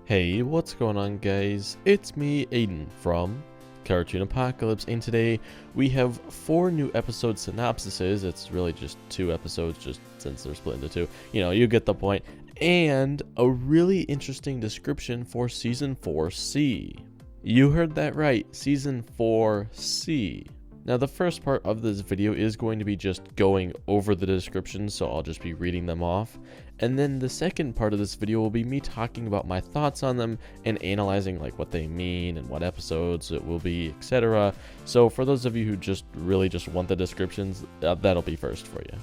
Hey, what's going on, guys? It's me, Aiden, from Cartoon Apocalypse, and today we have 4 new episode synopsises. It's really just 2 episodes, just since they're split into 2. You get the point. And a really interesting description for Season 4C. You heard that right, Season 4C. Now, the first part of this video is going to be just going over the descriptions, so I'll just be reading them off. And then the second part of this video will be me talking about my thoughts on them and analyzing like what they mean and what episodes it will be, etc. So for those of you who just want the descriptions, that'll be first for you.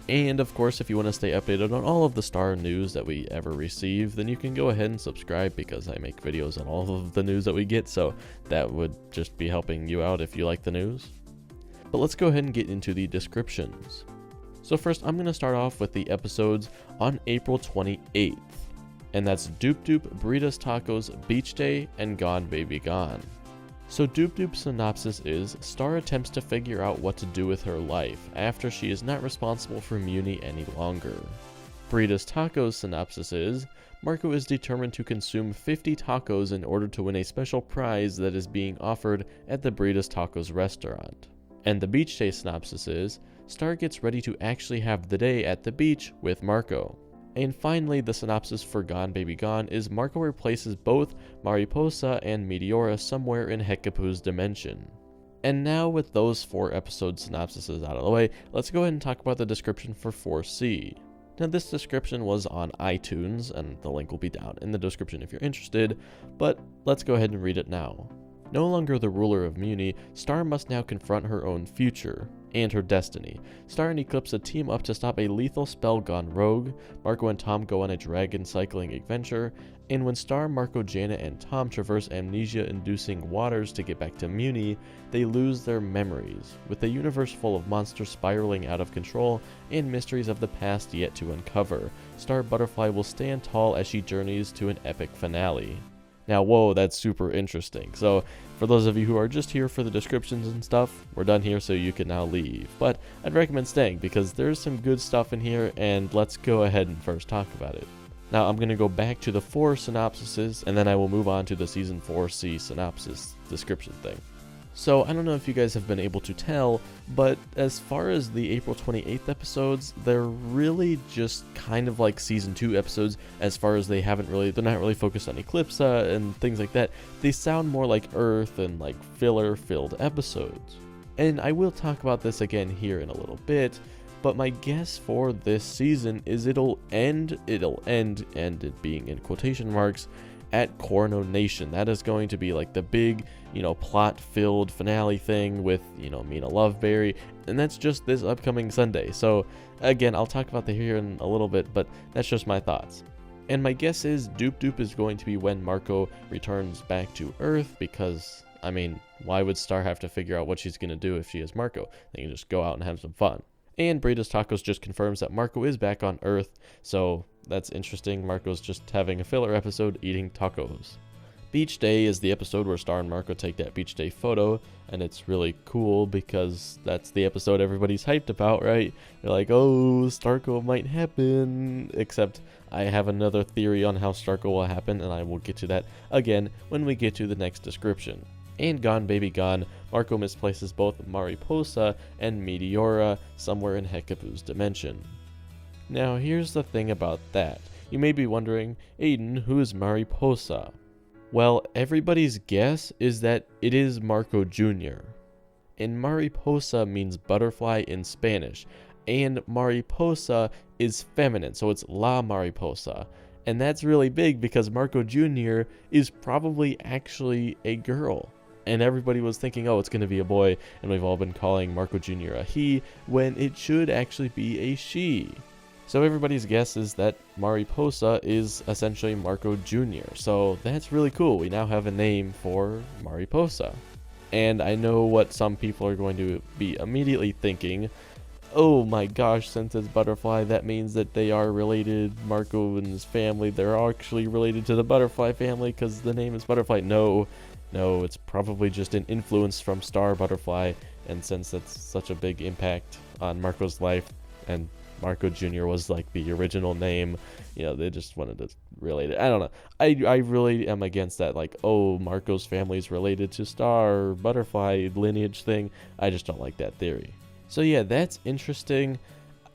And of course, if you want to stay updated on all of the star news that we ever receive, then you can go ahead and subscribe, because I make videos on all of the news that we get, so that would just be helping you out if you like the news. But let's go ahead and get into the descriptions. So first, I'm going to start off with the episodes on April 28th. And that's Doop-Doop, Burritos Tacos, Beach Day, and Gone Baby Gone. So Doop-Doop's synopsis is, Star attempts to figure out what to do with her life after she is not responsible for Muni any longer. Burritos Tacos synopsis is, Marco is determined to consume 50 tacos in order to win a special prize that is being offered at the Burritos Tacos restaurant. And the Beach Day synopsis is, Star gets ready to actually have the day at the beach with Marco. And finally, the synopsis for Gone Baby Gone is Marco replaces both Mariposa and Meteora somewhere in Hecapu's dimension. And now with those 4 episode synopsises out of the way, let's go ahead and talk about the description for 4C. Now, this description was on iTunes, and the link will be down in the description if you're interested, but let's go ahead and read it now. No longer the ruler of Muni, Star must now confront her own future and her destiny. Star and Eclipse team up to stop a lethal spell gone rogue. Marco and Tom go on a dragon cycling adventure, and when Star, Marco, Janet, and Tom traverse amnesia-inducing waters to get back to Muni, they lose their memories, with a universe full of monsters spiraling out of control and mysteries of the past yet to uncover. Star Butterfly will stand tall as she journeys to an epic finale. Now, whoa, that's super interesting. So, for those of you who are just here for the descriptions and stuff, we're done here, so you can now leave. But I'd recommend staying, because there's some good stuff in here, and let's go ahead and first talk about it. Now, I'm going to go back to the 4 synopsises, and then I will move on to the Season 4C synopsis description thing. So, I don't know if you guys have been able to tell, but as far as the April 28th episodes, they're really just kind of like Season 2 episodes, as far as they're not really focused on Eclipse and things like that. They sound more like Earth and like filler-filled episodes. And I will talk about this again here in a little bit, but my guess for this season is it'll end, and it being in quotation marks, at Coronation. That is going to be like the big, plot-filled finale thing with, Mina Loveberry, and that's just this upcoming Sunday. So again, I'll talk about that here in a little bit, but that's just my thoughts. And my guess is Doop-Doop is going to be when Marco returns back to Earth, because, why would Star have to figure out what she's going to do if she is Marco? They can just go out and have some fun. And Burritos Tacos just confirms that Marco is back on Earth, so that's interesting. Marco's just having a filler episode eating tacos. Beach Day is the episode where Star and Marco take that beach day photo, and it's really cool because that's the episode everybody's hyped about, right? They're like, oh, Starco might happen, except I have another theory on how Starco will happen, and I will get to that again when we get to the next description. And Gone Baby Gone, Marco misplaces both Mariposa and Meteora somewhere in Hecapu's dimension. Now, here's the thing about that. You may be wondering, Aiden, who is Mariposa? Well, everybody's guess is that it is Marco Jr. And Mariposa means butterfly in Spanish, and Mariposa is feminine, so it's La Mariposa. And that's really big because Marco Jr. is probably actually a girl. And everybody was thinking, oh, it's going to be a boy, and we've all been calling Marco Jr. a he, when it should actually be a she. So everybody's guess is that Mariposa is essentially Marco Jr. So that's really cool. We now have a name for Mariposa. And I know what some people are going to be immediately thinking. Oh my gosh, since it's butterfly, that means that they are related. Marco and his family, they're actually related to the butterfly family because the name is Butterfly. No, it's probably just an influence from Star Butterfly. And since that's such a big impact on Marco's life and Marco Jr. was like the original name. You know, they just wanted to relate it. I don't know. I really am against that, like, oh, Marco's family is related to Star Butterfly lineage thing. I just don't like that theory. So yeah, that's interesting.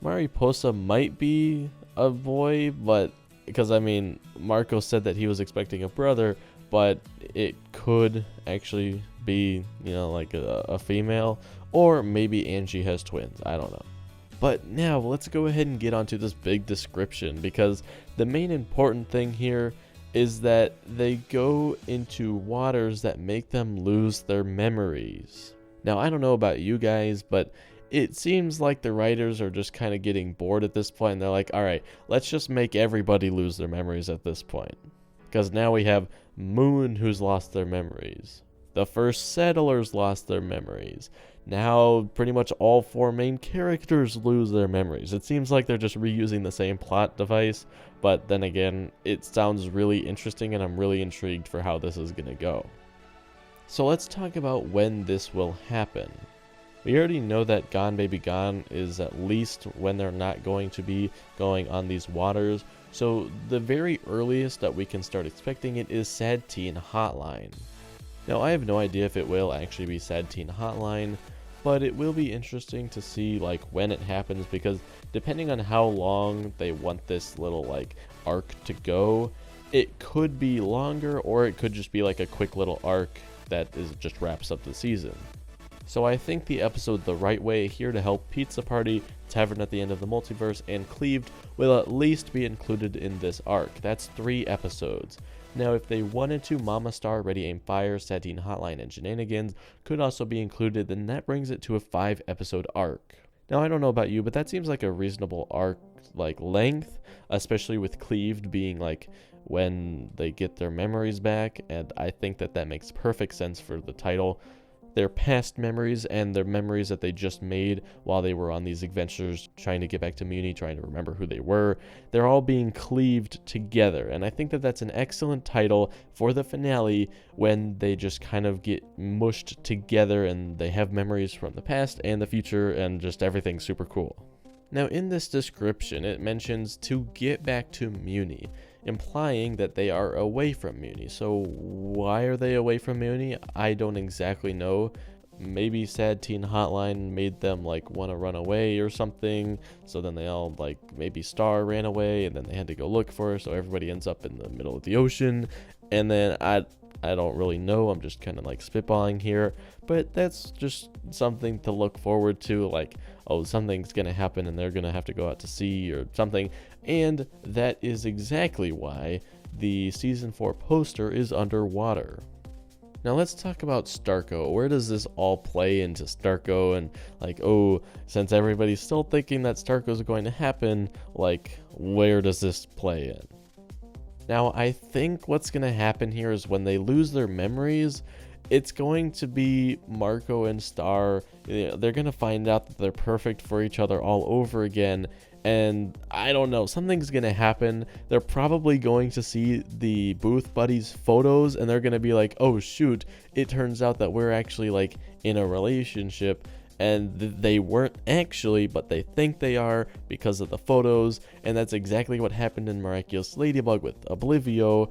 Mariposa might be a boy, but because I mean, Marco said that he was expecting a brother, but it could actually be, you know, like a female, or maybe Angie has twins. I don't know. But now let's go ahead and get onto this big description, because the main important thing here is that they go into waters that make them lose their memories. Now, I don't know about you guys, but it seems like the writers are just kind of getting bored at this point, and they're like, all right, let's just make everybody lose their memories at this point. Because now we have Moon, who's lost their memories. The first settlers lost their memories. Now pretty much all 4 main characters lose their memories. It seems like they're just reusing the same plot device, but then again, it sounds really interesting, and I'm really intrigued for how this is going to go. So let's talk about when this will happen. We already know that Gone Baby Gone is at least when they're not going to be going on these waters. So the very earliest that we can start expecting it is Sad Teen Hotline. Now I have no idea if it will actually be Sad Teen Hotline, but it will be interesting to see like when it happens, because depending on how long they want this little like arc to go, it could be longer, or it could just be like a quick little arc that is just wraps up the season. So I think the episode The Right Way, Here to Help, Pizza Party, Tavern at the End of the Multiverse, and Cleaved will at least be included in this arc. That's 3 episodes. Now if they wanted to, Mama Star, Ready Aim Fire, Sad Teen Hotline, and Shenanigans could also be included, then that brings it to a 5-episode arc. Now I don't know about you, but that seems like a reasonable arc like length, especially with Cleaved being like when they get their memories back, and I think that that makes perfect sense for the title. Their past memories and their memories that they just made while they were on these adventures trying to get back to Muni, trying to remember who they were, they're all being cleaved together, and I think that that's an excellent title for the finale when they just kind of get mushed together and they have memories from the past and the future, and just everything's super cool. Now in this description it mentions to get back to Muni, implying that they are away from Muni. So why are they away from Muni? I don't exactly know. Maybe Sad Teen Hotline made them like want to run away or something, so then they all like, maybe Star ran away and then they had to go look for her, so everybody ends up in the middle of the ocean. And then I don't really know, I'm just kind of like spitballing here, but that's just something to look forward to, like, oh, something's gonna happen and they're gonna have to go out to sea or something. And that is exactly why the season 4 poster is underwater. Now let's talk about Starco. Where does this all play into Starco? And like, oh, since everybody's still thinking that Starco is going to happen, like, where does this play in? Now I think what's going to happen here is when they lose their memories, it's going to be Marco and Star. You know, they're going to find out that they're perfect for each other all over again. And I don't know, something's going to happen. They're probably going to see the Booth Buddies photos and they're going to be like, oh shoot, it turns out that we're actually like in a relationship. And they weren't actually, but they think they are because of the photos. And that's exactly what happened in Miraculous Ladybug with Oblivio.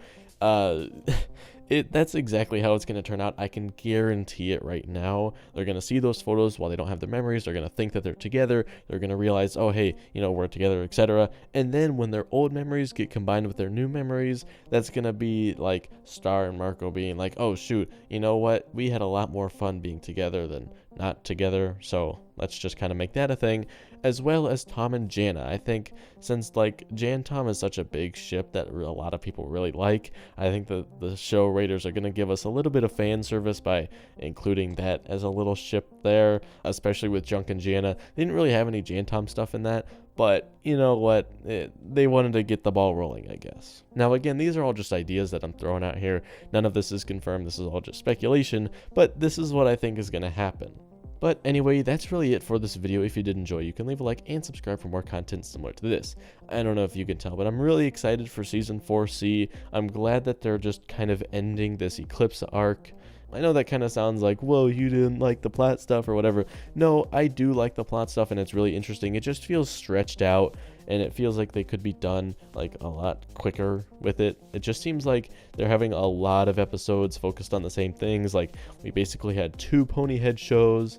That's exactly how it's going to turn out. I can guarantee it right now. They're going to see those photos while they don't have their memories. They're going to think that they're together. They're going to realize, oh, hey, you know, we're together, etc. And then when their old memories get combined with their new memories, that's going to be like Star and Marco being like, oh, shoot, you know what? We had a lot more fun being together than not together. So let's just kind of make that a thing. As well as Tom and Jana. I think since like Jan Tom is such a big ship that a lot of people really like, I think that the show writers are going to give us a little bit of fan service by including that as a little ship there, especially with Junk and Jana. They didn't really have any Jan Tom stuff in that, but you know what, they wanted to get the ball rolling, I guess. Now again, these are all just ideas that I'm throwing out here. None of this is confirmed, this is all just speculation, but this is what I think is going to happen. But anyway, that's really it for this video. If you did enjoy, you can leave a like and subscribe for more content similar to this. I don't know if you can tell, but I'm really excited for Season 4C. I'm glad that they're just kind of ending this Eclipse arc. I know that kind of sounds like, whoa, you didn't like the plot stuff or whatever. No, I do like the plot stuff, and it's really interesting. It just feels stretched out, and it feels like they could be done like a lot quicker with it. It just seems like they're having a lot of episodes focused on the same things. Like, we basically had 2 Ponyhead shows,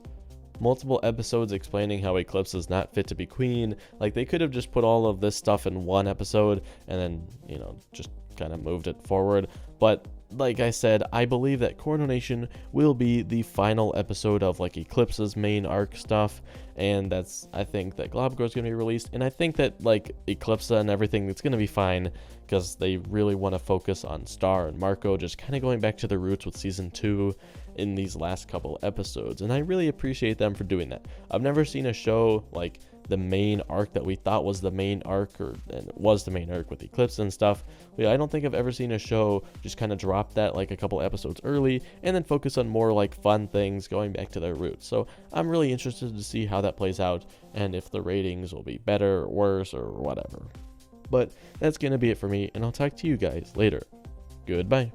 multiple episodes explaining how Eclipse is not fit to be queen. Like, they could have just put all of this stuff in one episode and then, just kind of moved it forward. But like I said, I believe that Coronation will be the final episode of like Eclipse's main arc stuff, and I think that Globgirl is going to be released, and I think that like Eclipse and everything, it's going to be fine, because they really want to focus on Star and Marco, just kind of going back to their roots with season 2 in these last couple episodes, and I really appreciate them for doing that. I've never seen a show like the main arc that we thought was the main arc, and it was the main arc with Eclipse and stuff. But I don't think I've ever seen a show just kind of drop that like a couple episodes early and then focus on more like fun things going back to their roots. So I'm really interested to see how that plays out, and if the ratings will be better or worse or whatever. But that's gonna be it for me, and I'll talk to you guys later. Goodbye.